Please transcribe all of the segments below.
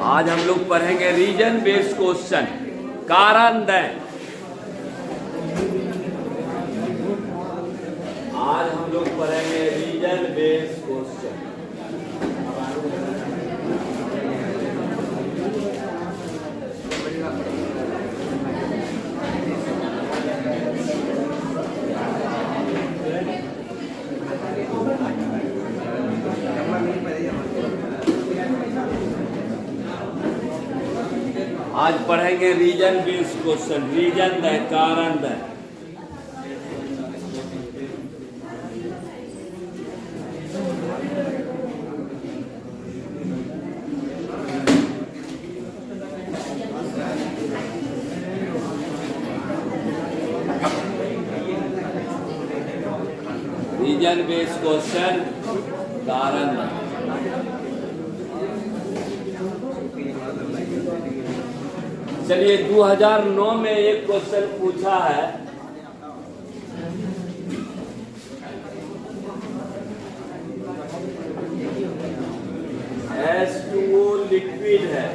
आज हम लोग पढ़ेंगे रीजन बेस्ड क्वेश्चन। कारण दें। आज हम लोग पढ़ेंगे रीजन बेस्ड क्वेश्चन। आज पढ़ेंगे रीजन बेस्ड क्वेश्चन। रीजन दें, कारण दें। रीजन बेस्ड क्वेश्चन, कारण दें। चलिए 2009 में एक क्वेश्चन पूछा है। H2O लिक्विड है,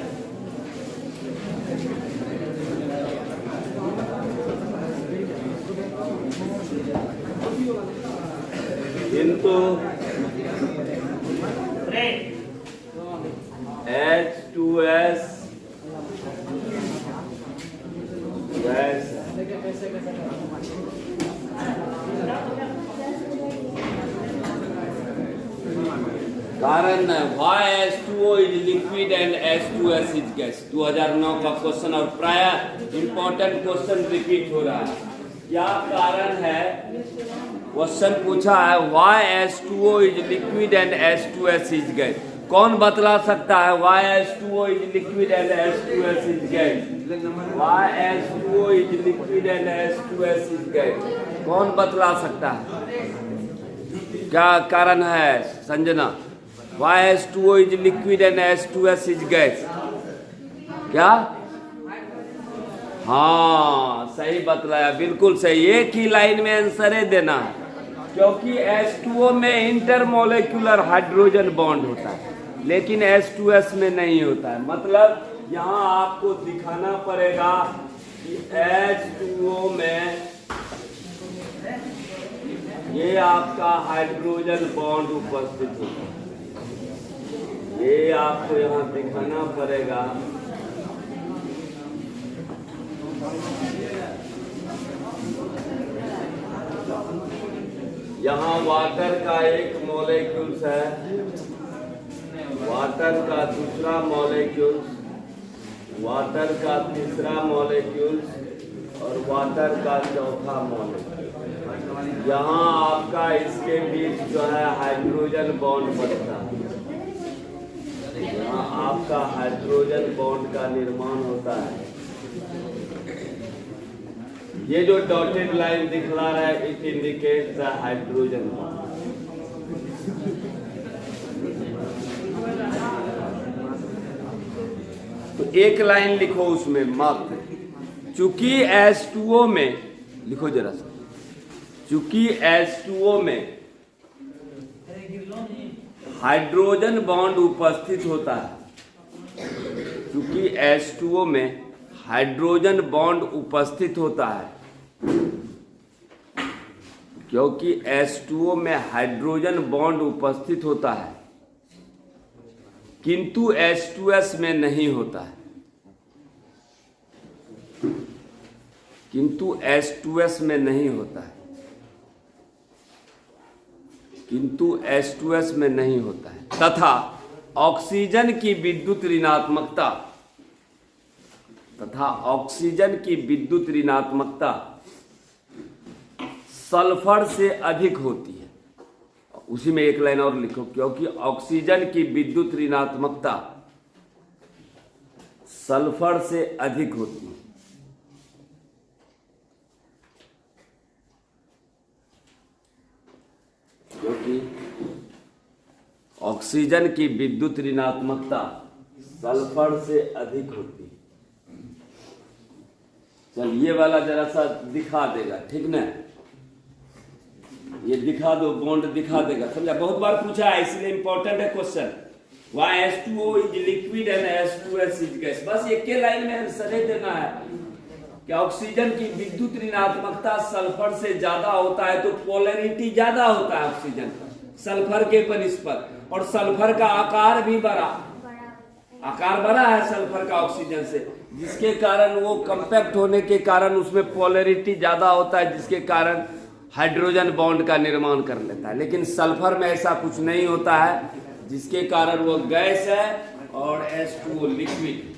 किंतु H2S गैस है। कारण why H2O is liquid and H2S is gas। 2009 का क्वेश्चन और प्राय इंपॉर्टेंट क्वेश्चन रिपीट हो रहा है। क्या कारण है? क्वेश्चन पूछा है why H2O is liquid and H2S is gas। कौन बतला सकता है why H2O is liquid and H2S is gas? why H2O is liquid and H2S is gas? कौन बतला सकता है? क्या कारण है Sanjana? why H2O is liquid and H2S is gas? क्या? हाँ, सही बतलाया, बिल्कुल सही। एक ही लाइन में आंसर देना है, क्योंकि H2O में इंटरमोलेक्युलर हाइड्रोजन बॉन्ड होता है, लेकिन H2S में नहीं होता है। मतलब यहाँ आपको दिखाना पड़ेगा कि H2O में ये आपका हाइड्रोजन बॉन्ड उपस्थित होता है। ये आपको यहाँ दिखाना पड़ेगा। यहाँ वाटर का एक मॉलिक्यूल्स है, वाटर का दूसरा मॉलिक्यूल्स, वाटर का तीसरा मॉलिक्यूल्स और वाटर का चौथा मॉलिक्यूल। यहाँ आपका इसके बीच जो है हाइड्रोजन बॉन्ड बनता है। यहाँ आपका हाइड्रोजन बॉन्ड का निर्माण होता है। ये जो डॉटेड लाइन दिखला रहा है, it indicates the hydrogen bond. तो एक लाइन लिखो उसमें मात्र, चूंकि H2O में लिखो जरा सा, चूंकि H2O में हाइड्रोजन बॉन्ड उपस्थित होता है, चूंकि H2O में हाइड्रोजन बॉन्ड उपस्थित होता है, क्योंकि H2O में हाइड्रोजन बॉन्ड उपस्थित होता है, किंतु H2S में नहीं होता है, किंतु H2S में नहीं होता है, किंतु H2S में नहीं होता है। तथा ऑक्सीजन की विद्युत ऋणात्मकता, तथा ऑक्सीजन की विद्युत ऋणात्मकता सल्फर से अधिक होती है। उसी में एक लाइन और लिखो, क्योंकि ऑक्सीजन की विद्युत ऋणात्मकता सल्फर से अधिक होती है। क्योंकि ऑक्सीजन की विद्युत ऋणात्मकता सल्फर से अधिक होती है। चल ये वाला जरा सा दिखा देगा, ठीक ना? ये दिखा दो, बॉन्ड दिखा देगा, समझा? बहुत बार पूछा है, इसलिए इंपॉर्टेंट है question. Y2O is liquid and H2S is gas। बस एक के लाइन में आंसर देना है कि ऑक्सीजन की विद्युत ऋणात्मकता सल्फर से ज्यादा होता है, तो पोलैरिटी ज्यादा होता है ऑक्सीजन का सल्फर के पर, और सल्फर का आकार भी बड़ा है सल्फर का ऑक्सीजन से, जिसके कारण वो कंपैक्ट होने के कारण उसमें पोलैरिटी ज्यादा होता है, जिसके कारण हाइड्रोजन बॉन्ड का निर्माण कर लेता है। लेकिन सल्फर में ऐसा कुछ नहीं होता है, जिसके कारण वो गैस है और H2O लिक्विड।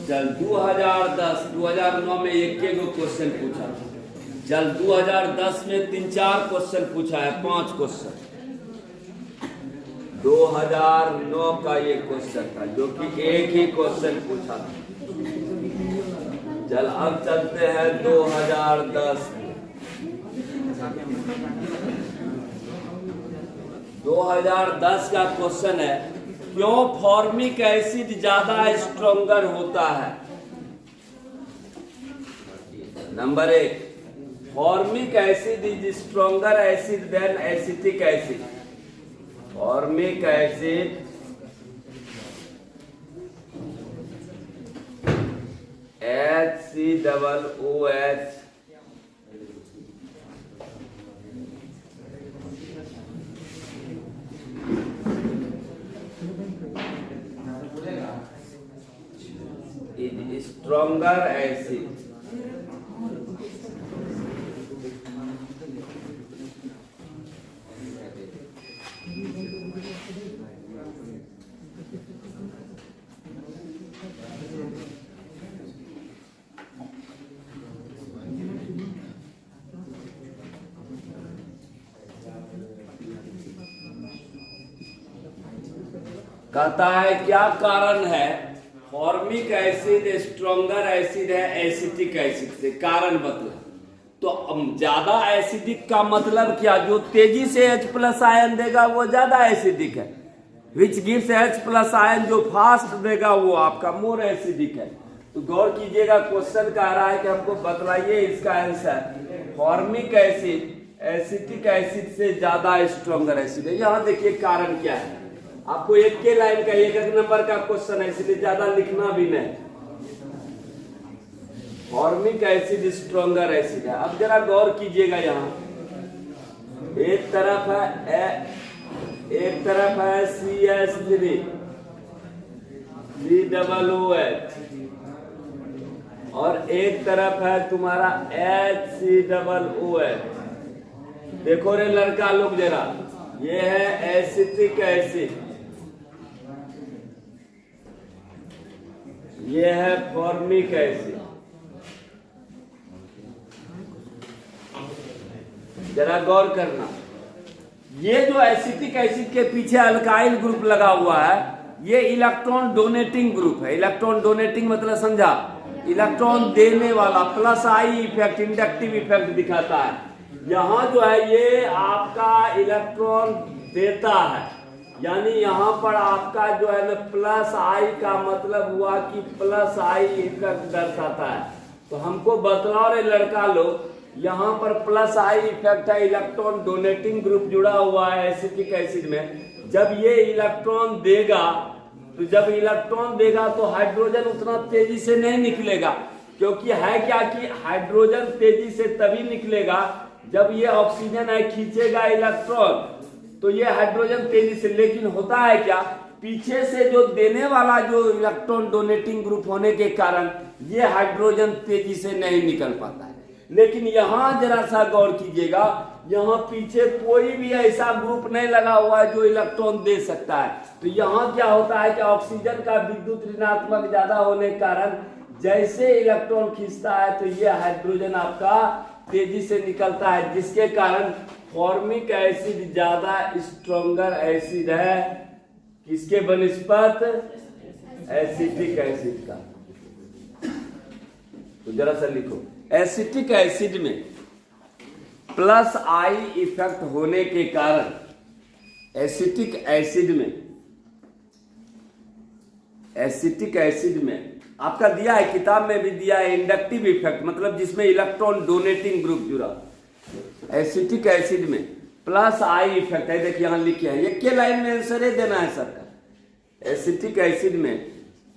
चल 2009 में एक गो क्वेश्चन पूछा, चल 2010 में 3-4 क्वेश्चन पूछा है, 5 क्वेश्चन। 2009 का ये क्वेश्चन था जो कि एक ही क्वेश्चन पूछा था। चल अब चलते हैं 2010 में। 2010 का क्वेश्चन है, क्यों फॉर्मिक एसिड ज्यादा स्ट्रॉन्गर होता है? Number 1, formic acid is stronger acid than acetic acid. Formic acid HCOOH is stronger acid कहता है क्या कारण है फॉर्मिक एसिड स्ट्रॉन्गर एसिड है एसिटिक एसिड से? कारण बतला। तो ज्यादा एसिडिक का मतलब क्या? जो तेजी से H+ आयन देगा वो ज्यादा एसिडिक है। विच गिव्स H+ आयन, जो फास्ट देगा वो आपका मोर एसिडिक है। तो गौर कीजिएगा, क्वेश्चन कह रहा है कि हमको बतलाइए इसका answer. Formic acid acetic acid से ज्यादा स्ट्रॉन्गर एसिड है। यहाँ देखिए कारण क्या है, आपको एक के लाइन का 1 नंबर का क्वेश्चन है, इसलिए ज्यादा लिखना भी नहीं। फॉर्मिक एसिड स्ट्रॉन्गर एसिड है। अब जरा गौर कीजिएगा, यहाँ एक तरफ है CH3 COOH और एक तरफ है तुम्हारा HCOOH। देखो रे लड़का लोग जरा, ये है एसिटिक एसिड, ये है फॉर्मिक एसिड। जरा गौर करना, ये जो एसिटिक एसिड के पीछे अल्काइल ग्रुप लगा हुआ है, ये इलेक्ट्रॉन डोनेटिंग ग्रुप है। इलेक्ट्रॉन डोनेटिंग मतलब समझा? इलेक्ट्रॉन देने वाला, plus I effect, inductive effect दिखाता है। यहाँ जो है ये आपका इलेक्ट्रॉन देता है, यानी यहाँ पर आपका जो है ना प्लस आई का मतलब हुआ कि प्लस आई इफेक्ट दर्शाता है। तो हमको बतलाओ रे लड़का लोग, यहाँ पर प्लस आई इफेक्ट है, इलेक्ट्रॉन डोनेटिंग ग्रुप जुड़ा हुआ है एसिटिक एसिड में। जब ये इलेक्ट्रॉन देगा, तो जब इलेक्ट्रॉन देगा तो हाइड्रोजन उतना तेजी से नहीं निकलेगा, क्योंकि है क्या कि हाइड्रोजन तेजी से तभी निकलेगा जब ये ऑक्सीजन है खींचेगा इलेक्ट्रॉन, तो ये हाइड्रोजन तेजी से। लेकिन होता है क्या, पीछे से जो देने वाला जो इलेक्ट्रॉन डोनेटिंग ग्रुप होने के कारण ये हाइड्रोजन तेजी से नहीं निकल पाता है। लेकिन यहाँ जरा सा गौर कीजिएगा, यहाँ पीछे कोई भी ऐसा ग्रुप नहीं लगा हुआ है जो इलेक्ट्रॉन दे सकता है। तो यहाँ क्या होता है कि ऑक्सीजन का विद्युत ऋणात्मक ज्यादा होने के कारण जैसे इलेक्ट्रॉन खींचता है तो ये हाइड्रोजन आपका तेजी से निकलता है, जिसके कारण फॉर्मिक एसिड ज्यादा स्ट्रॉन्गर एसिड है किसके बनिस्पत, एसिटिक एसिड का। तो जरा सा लिखो, एसिटिक एसिड में प्लस आई इफेक्ट होने के कारण, एसिटिक एसिड में आपका दिया है, किताब में भी दिया है इंडक्टिव इफेक्ट, मतलब जिसमें इलेक्ट्रॉन डोनेटिंग ग्रुप जुड़ा। एसिटिक एसिड में प्लस आई इफेक्ट है, देखिए यहां लिखे हैं, ये के लाइन में आंसर ही देना है सरकार। एसिटिक एसिड में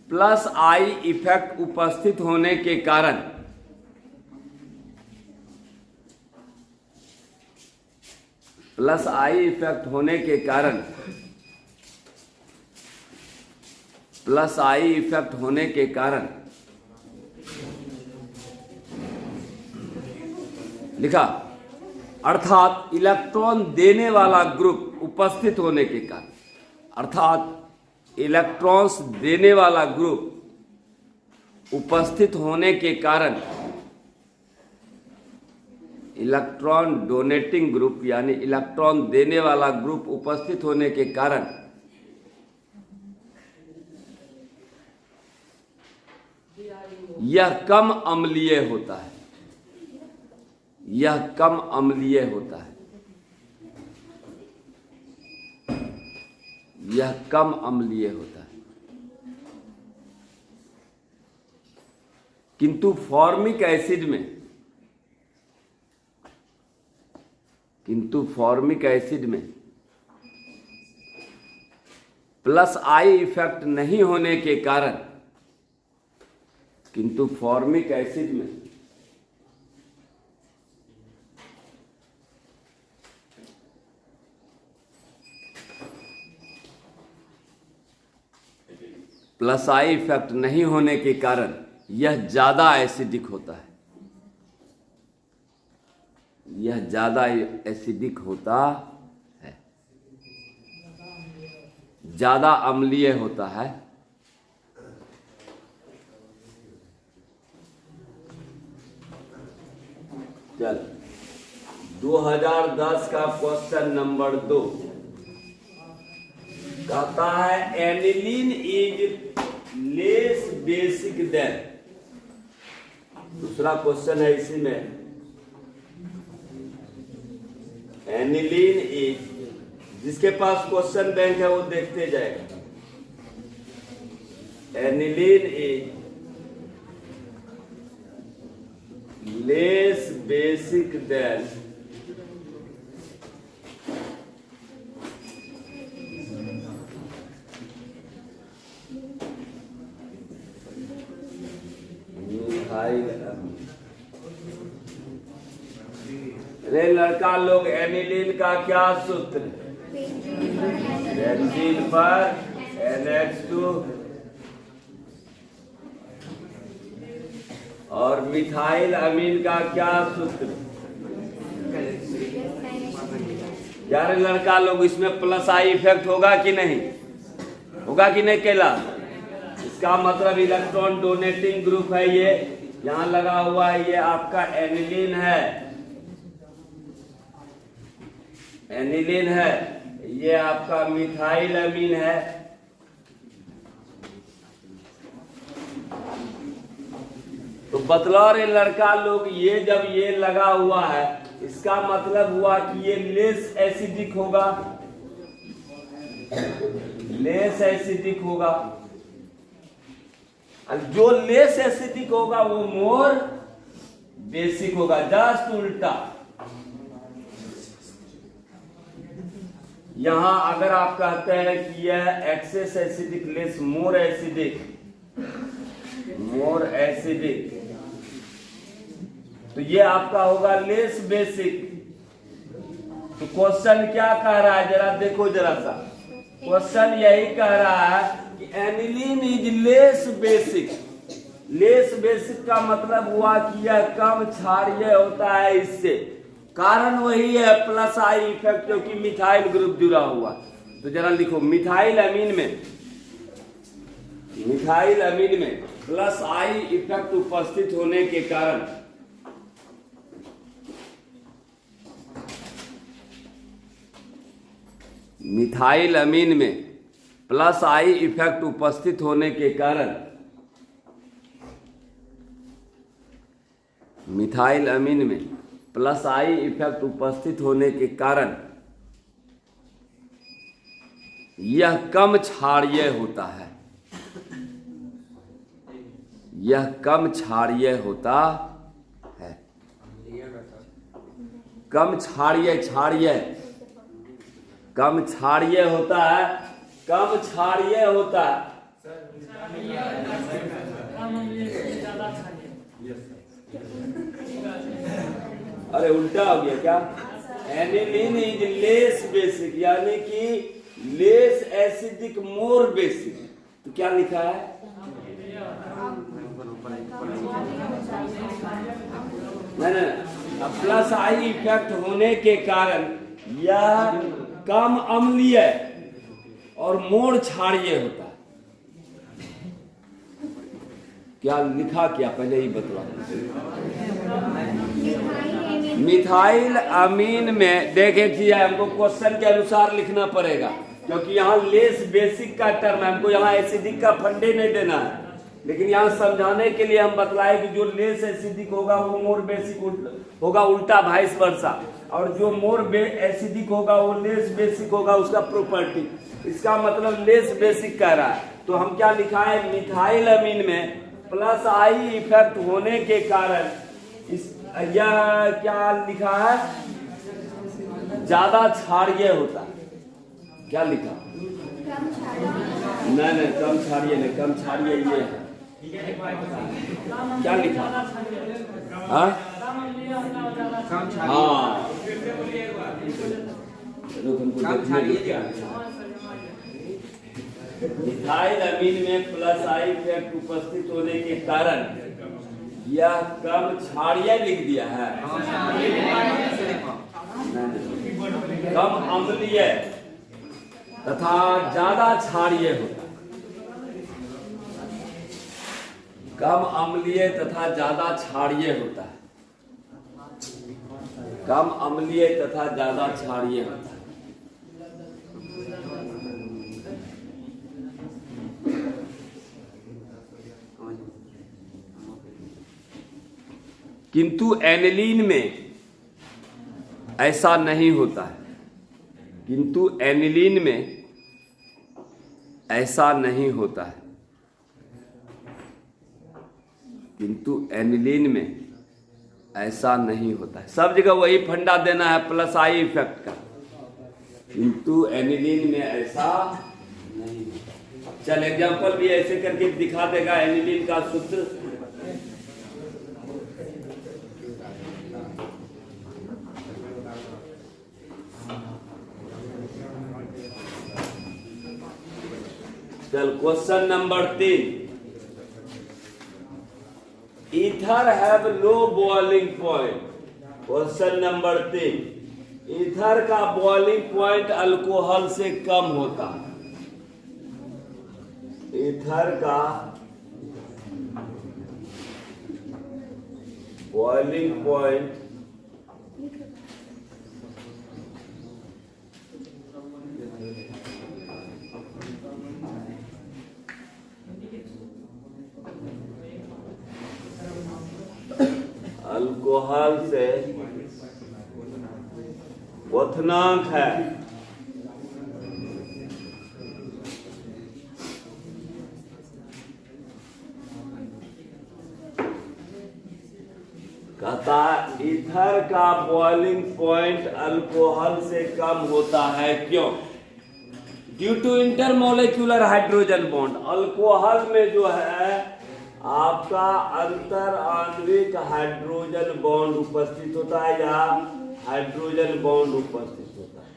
प्लस आई इफेक्ट उपस्थित होने के कारण प्लस आई इफेक्ट होने के कारण प्लस आई इफेक्ट होने के कारण लिखा, अर्थात इलेक्ट्रॉन देने वाला ग्रुप उपस्थित होने के कारण, अर्थात इलेक्ट्रॉन्स देने वाला ग्रुप उपस्थित होने के कारण इलेक्ट्रॉन डोनेटिंग ग्रुप यानी इलेक्ट्रॉन देने वाला ग्रुप उपस्थित होने के कारण यह कम अम्लीय होता है, यह कम अम्लीय होता है, यह कम अम्लीय होता है। किंतु फॉर्मिक एसिड में प्लस आई इफेक्ट नहीं होने के कारण, किंतु फॉर्मिक एसिड में प्लस आई इफेक्ट नहीं होने के कारण यह ज्यादा एसिडिक होता है, यह ज्यादा एसिडिक होता है, ज्यादा अम्लीय होता है। चल 2010 का क्वेश्चन नंबर 2 कहता है aniline is less basic than, दूसरा क्वेश्चन है इसी में, एनिलीन इज, जिसके पास क्वेश्चन बैंक है वो देखते जाएगा, aniline is less basic than methyl. अरे लड़का लोग, एनिलीन का क्या सूत्र, बेंजीन पर NH2 और मिथाइल अमीन का क्या सूत्र। यार लड़का लोग, इसमें प्लस आई इफेक्ट होगा कि नहीं, होगा कि नहीं केला, इसका मतलब इलेक्ट्रॉन डोनेटिंग ग्रुप है, ये यहां लगा हुआ है, ये आपका एनिलीन है, एनिलीन है, ये आपका मिथाइल अमीन है। तो बतला रहे लड़का लोग, ये जब ये लगा हुआ है इसका मतलब हुआ कि ये लेस एसिडिक होगा, लेस एसिडिक होगा, और जो लेस एसिडिक होगा वो मोर बेसिक होगा, जस्ट उल्टा। यहां अगर आप कहते हैं कि यह excess acidic less more acidic, more acidic, तो ये आपका होगा लेस बेसिक। तो क्वेश्चन क्या कह रहा है, जरा देखो जरा सा, क्वेश्चन यही कह रहा है कि aniline is less basic. Less basic का मतलब हुआ कि यह कम क्षारीय होता है इससे, कारण वही है प्लस आई इफेक्ट, क्योंकि मिथाइल ग्रुप जुड़ा हुआ। तो जरा लिखो, मिथाइल अमीन में प्लस आई इफेक्ट उपस्थित होने के कारण मिथाइल अमीन में प्लस आई इफेक्ट उपस्थित होने के कारण मिथाइल अमीन में प्लस आई इफेक्ट उपस्थित होने के कारण यह कम क्षारीय होता है। यह कम क्षारीय होता है। कम क्षारीय कम क्षारीय होता है। कम क्षारीय होता है। अरे उल्टा हो गया क्या? एनिलीन इज लेस बेसिक, यानी कि लेस एसिडिक मोर बेसिक। तो क्या लिखा है? नहीं, प्लस आई इफेक्ट होने के कारण यह कम अम्लीय और मोर क्षारीय होता है। क्या लिखा? क्या पहले ही बतला। मिथाइल अमीन में देखिए, हमको क्वेश्चन के अनुसार लिखना पड़ेगा, क्योंकि यहाँ लेस बेसिक का टर्म है, हमको यहाँ एसिडिक का फंडे नहीं देना है। लेकिन यहाँ समझाने के लिए हम बतलाए कि जो लेस एसिडिक होगा वो मोर बेसिक होगा, उल्टा वाइस वर्सा, और जो मोर एसिडिक होगा वो लेस बेसिक होगा, उसका प्रॉपर्टी। इसका मतलब लेस बेसिक कह रहा है। तो हम क्या लिखा है? मिथाइल अमीन में प्लस आई इफेक्ट होने के कारण यह क्या लिखा है? ज्यादा क्षारीय होता है। क्या लिखा? नहीं, कम क्षारीय नहीं, कम क्षारीय ये है। क्या लिखा? हाँ, मिथाइल अमीन में प्लस आई इफेक्ट उपस्थित होने के कारण यह कम क्षारीय लिख दिया है। कम अम्लीय तथा ज्यादा क्षारीय होता है। कम अम्लीय तथा ज्यादा क्षारीय होता है। कम अम्लीय तथा ज्यादा क्षारीय होता है। किंतु एनिलीन में ऐसा नहीं होता है। किंतु एनिलीन में ऐसा नहीं होता है। किंतु एनिलीन में ऐसा नहीं होता है। सब जगह वही फंडा देना है, प्लस आई इफेक्ट का। किंतु एनिलीन में ऐसा नहीं होता। चल एग्जांपल भी ऐसे करके दिखा देगा एनिलीन का सूत्र। चल question number 3। Ether have low boiling point. Question number 3। Ether का बॉइलिंग पॉइंट अल्कोहल से कम होता है। ईथर का बॉइलिंग पॉइंट अल्कोहल से क्वथनांक है। कहता ईथर का बॉइलिंग पॉइंट अल्कोहल से कम होता है। क्यों? Due to intermolecular hydrogen bond. Alcohol में जो है आपका अंतर आणविक हाइड्रोजन बॉन्ड उपस्थित होता है, या हाइड्रोजन बॉन्ड उपस्थित होता है।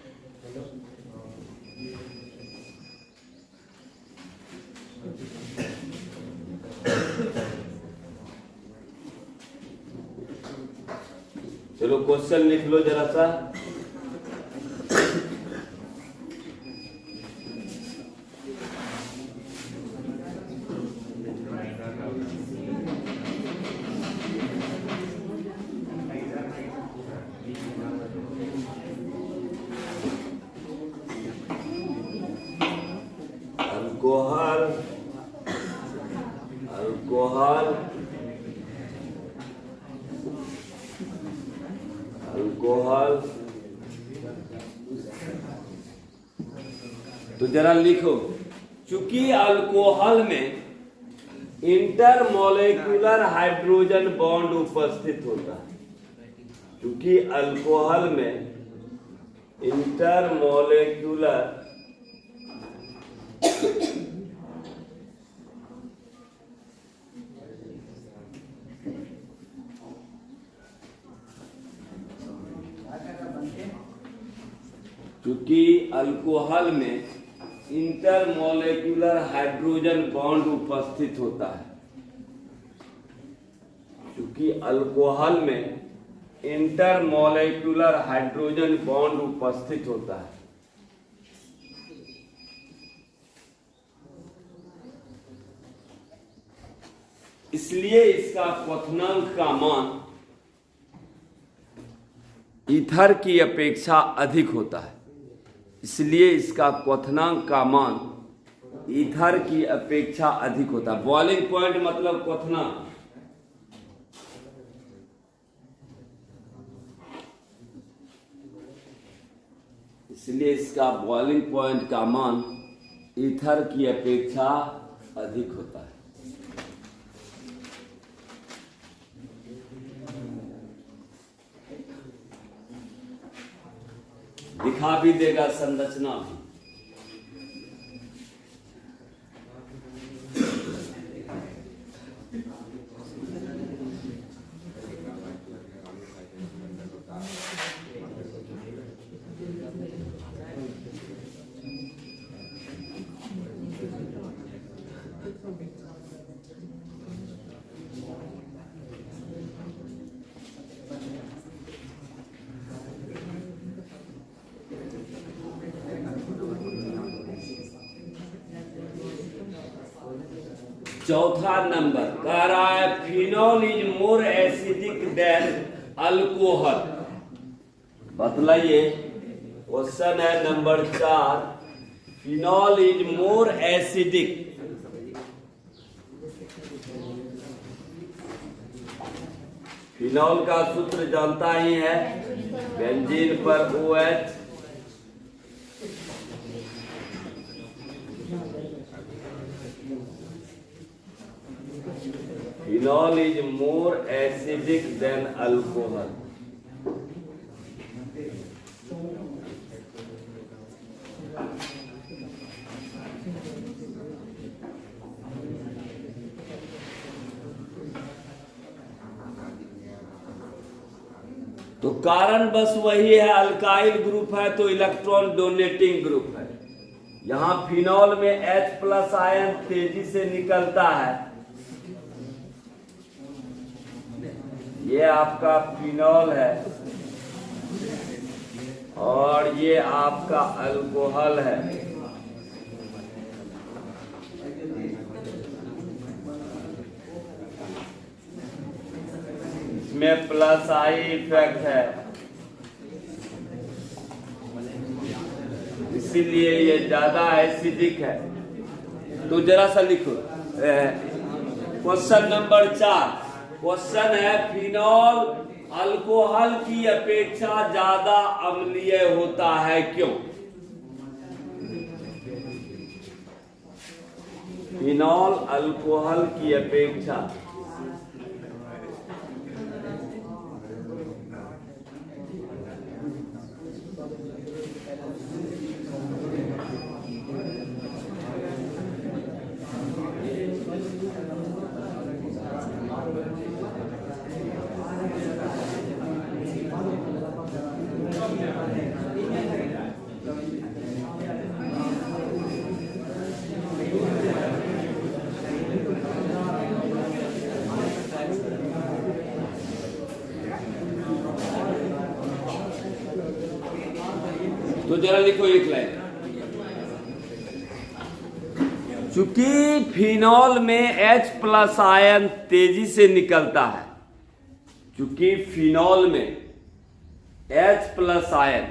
चलो क्वेश्चन लिख लो जरा सा। अल्कोहल। तो जरा लिखो, चूंकि अल्कोहल में इंटरमॉलिक्यूलर हाइड्रोजन बॉन्ड उपस्थित होता है, क्योंकि अल्कोहल में इंटरमॉलिक्यूलर क्योंकि अल्कोहल में इंटरमॉलिक्यूलर हाइड्रोजन बॉन्ड उपस्थित होता है, क्योंकि अल्कोहल में इंटरमॉलिक्यूलर हाइड्रोजन बॉन्ड उपस्थित होता है, इसलिए इसका क्वथनांक का मान ईथर की अपेक्षा अधिक होता है। इसलिए इसका क्वथनांक का मान ईथर की अपेक्षा अधिक होता है। बॉइलिंग पॉइंट मतलब क्वथनांक। इसलिए इसका बॉइलिंग पॉइंट का मान ईथर की अपेक्षा अधिक होता है। दिखा भी देगा संरचना भी। चौथा नंबर कह रहा है phenol is more acidic than alcohol. बतलाइए, क्वेश्चन है number 4, phenol is more acidic. Phenol का सूत्र जानता ही है, बेंजीन पर OH, Phenol is more acidic than alcohol. तो कारण बस वही है, अल्काइल ग्रुप है तो इलेक्ट्रॉन डोनेटिंग ग्रुप है। यहां फिनॉल में H+ आयन तेजी से निकलता है। ये आपका फिनॉल है और ये आपका अल्कोहल है। इसमें +I इफेक्ट है, इसीलिए ये ज्यादा एसिडिक है। तो जरा सा लिखो क्वेश्चन नंबर 4। क्वेश्चन है फिनॉल अल्कोहल की अपेक्षा ज्यादा अम्लीय होता है, क्यों? फिनॉल अल्कोहल की अपेक्षा तो जरा लिखो एक लाइन, चूंकि फिनॉल में H+ आयन तेजी से निकलता है, चूंकि फिनॉल में H+ आयन,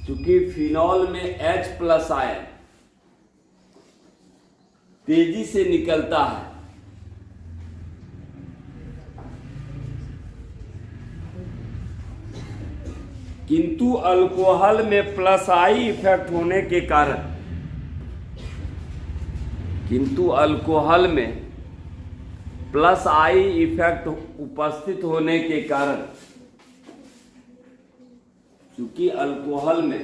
चूंकि फिनॉल में H+ आयन तेजी से निकलता है, किंतु अल्कोहल में प्लस आई इफेक्ट होने के कारण, किंतु अल्कोहल में प्लस आई इफेक्ट उपस्थित होने के कारण, चूंकि अल्कोहल में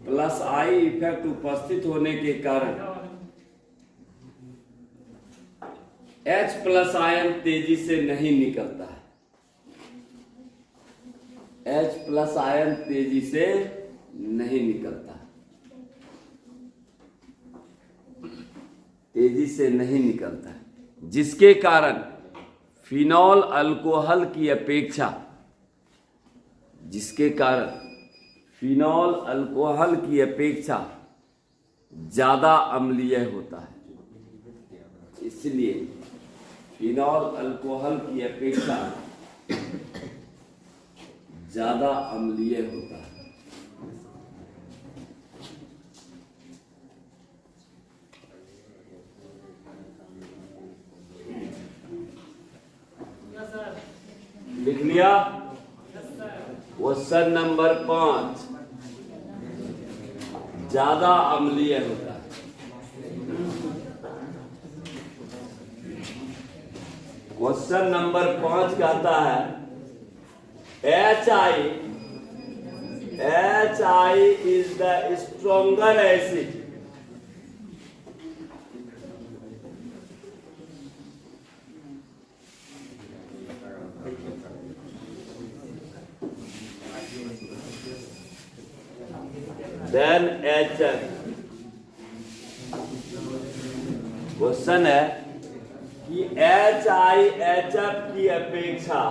प्लस आई इफेक्ट उपस्थित होने के कारण H प्लस आयन तेजी से नहीं निकलता है। H प्लस आयन तेजी से नहीं निकलता, तेजी से नहीं निकलता है, जिसके कारण फिनॉल अल्कोहल की अपेक्षा, जिसके कारण फिनॉल अल्कोहल की अपेक्षा ज्यादा अम्लीय होता है। इसलिए फिनॉल अल्कोहल की अपेक्षा ज्यादा अम्लीय होता है। लिख लिया? क्वेश्चन नंबर 5, ज्यादा अम्लीय होता है। क्वेश्चन नंबर 5 कहता है HI is the stronger acid than HF। Question है कि HI HF की अपेक्षा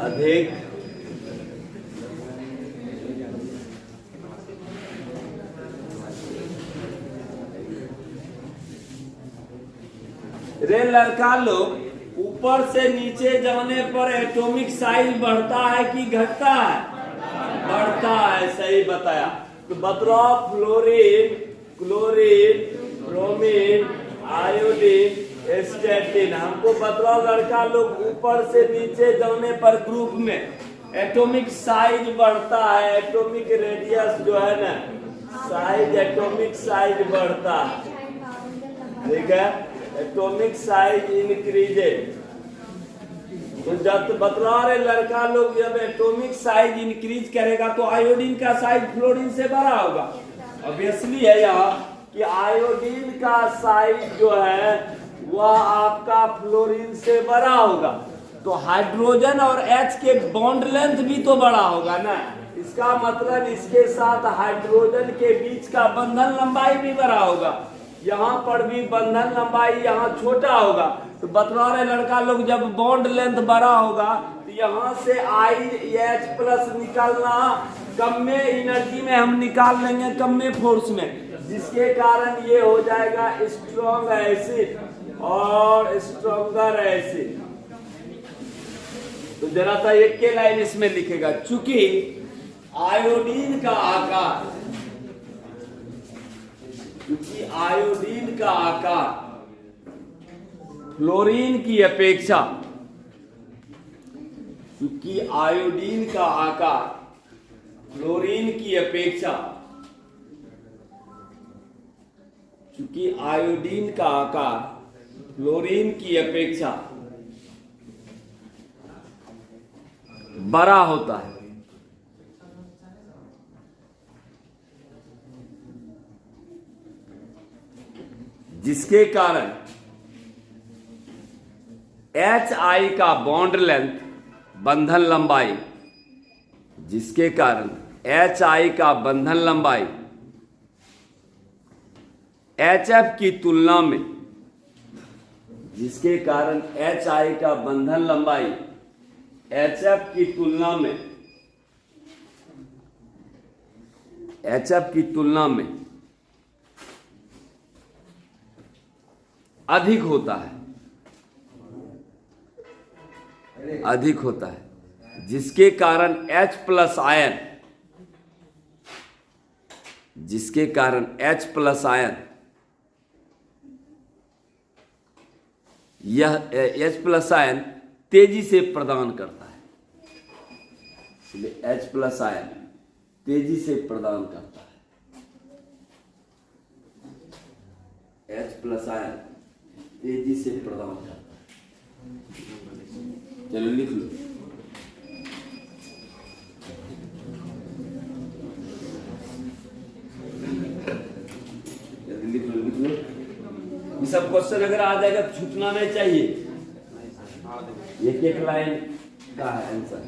अधिक रे लड़का लोग, ऊपर से नीचे जाने पर एटॉमिक साइज बढ़ता है कि घटता है? बढ़ता है, सही बताया। तो बताओ fluorine, chlorine, bromine, iodine, statin, हमको बताओ लड़का लोग, ऊपर से नीचे जाने पर ग्रुप में एटॉमिक साइज बढ़ता है, एटॉमिक रेडियस जो है ना, साइज, एटॉमिक साइज बढ़ता है, ठीक है, एटॉमिक साइज इंक्रीजेज। तो जब बतला रहे लड़का लोग, जब एटॉमिक साइज इंक्रीज करेगा तो आयोडीन का साइज फ्लोरीन से बड़ा होगा। ऑब्वियसली है यहाँ कि आयोडीन का साइज जो है वह आपका फ्लोरीन से बड़ा होगा, तो हाइड्रोजन और H के बॉन्ड लेंथ भी तो बड़ा होगा ना। इसका मतलब इसके साथ हाइड्रोजन के बीच का बंधन लंबाई भी बड़ा होगा, यहाँ पर भी बंधन लंबाई यहाँ छोटा होगा। तो बतला रहे लड़का लोग, जब बॉन्ड लेंथ बड़ा होगा तो यहाँ से IH प्लस निकालना कम में एनर्जी में हम निकाल लेंगे, कम में फोर्स में, जिसके कारण ये हो जाएगा स्ट्रॉन्ग एसिड और स्ट्रॉन्गर एसिड। तो जरा सा एक के लाइन इसमें लिखेगा, चूंकि आयोडीन का आकार, क्योंकि आयोडीन का आकार फ्लोरीन की अपेक्षा, क्योंकि आयोडीन का आकार फ्लोरीन की अपेक्षा, क्योंकि आयोडीन का आकार फ्लोरीन की अपेक्षा बड़ा होता है, जिसके कारण HI का बॉन्ड लेंथ, बंधन लंबाई, जिसके कारण HI का बंधन लंबाई HF की तुलना में, जिसके कारण HI का बंधन लंबाई HF की तुलना में, HF की तुलना में अधिक होता है। अधिक होता है, जिसके कारण H प्लस आयन, जिसके कारण H प्लस आयन, यह H प्लस आयन तेजी से प्रदान करता है, इसलिए H प्लस आयन तेजी से प्रदान करता है, H प्लस आयन तेजी से प्रदान करता है। चलो लिख लो, लिख लो, लिख लो। ये सब क्वेश्चन अगर आ जाएगा तो छूटना नहीं चाहिए, एक एक लाइन का है आंसर।